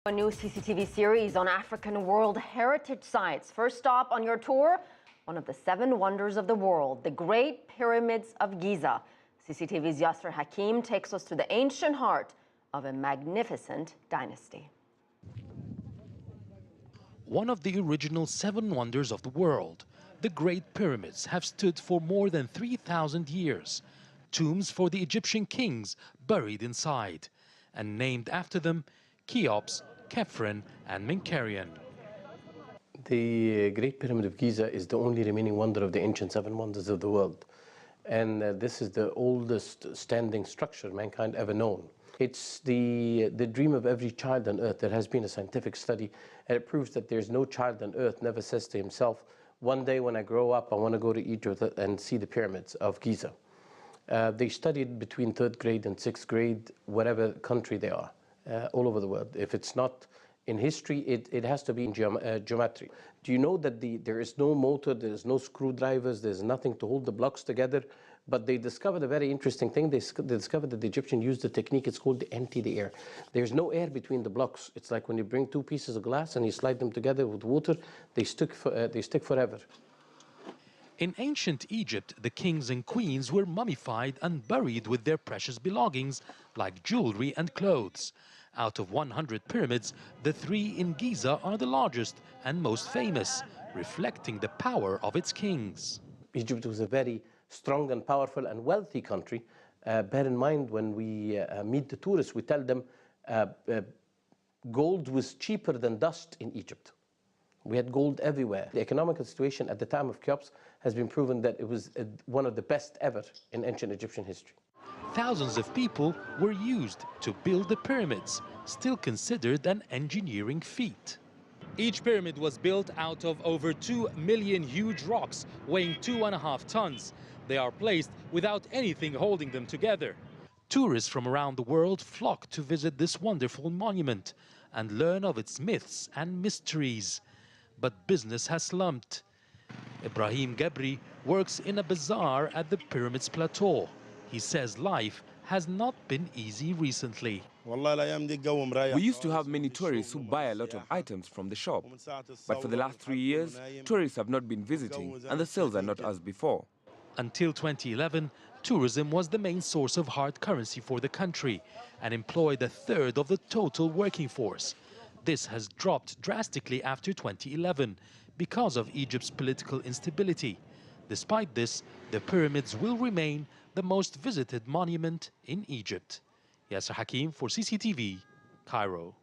A new CCTV series on African World Heritage Sites. First stop on your tour, one of the 7 wonders of the world, the Great Pyramids of Giza. CCTV's Yasser Hakim takes us to the ancient heart of a magnificent dynasty. One of the original 7 wonders of the world, the Great Pyramids have stood for more than 3,000 years. Tombs for the Egyptian kings buried inside, and named after them, Cheops, Khephren and Menkaure. The Great Pyramid of Giza is the only remaining wonder of the ancient 7 wonders of the world. And this is the oldest standing structure mankind ever known. It's the dream of every child on earth. There has been a scientific study, and it proves that there's no child on earth never says to himself, one day when I grow up, I want to go to Egypt and see the pyramids of Giza. They studied between 3rd grade and 6th grade, whatever country they are, all over the world. If it's not in history, it has to be in geometry. Do you know that there is no motor, there's no screwdrivers, there's nothing to hold the blocks together? But they discovered a very interesting thing. They discovered that the Egyptians used a technique, it's called the empty-the-air. There's no air between the blocks. It's like when you bring 2 pieces of glass and you slide them together with water, they stick forever. In ancient Egypt, the kings and queens were mummified and buried with their precious belongings like jewelry and clothes. Out of 100 pyramids, the 3 in Giza are the largest and most famous, reflecting the power of its kings. Egypt was a very strong and powerful and wealthy country. Bear in mind, when we meet the tourists, we tell them gold was cheaper than dust in Egypt. We had gold everywhere. The economical situation at the time of Cheops has been proven that it was one of the best ever in ancient Egyptian history. Thousands of people were used to build the pyramids, still considered an engineering feat. Each pyramid was built out of over 2 million huge rocks weighing 2.5 tons. They are placed without anything holding them together. Tourists from around the world flock to visit this wonderful monument and learn of its myths and mysteries. But business has slumped. Ibrahim Gabri works in a bazaar at the Pyramids Plateau. He says life has not been easy recently. We used to have many tourists who buy a lot of items from the shop. But for the last 3 years, tourists have not been visiting and the sales are not as before. Until 2011, tourism was the main source of hard currency for the country and employed 1/3 of the total working force. This has dropped drastically after 2011 because of Egypt's political instability. Despite this, the pyramids will remain the most visited monument in Egypt. Yasser Hakim for CCTV, Cairo.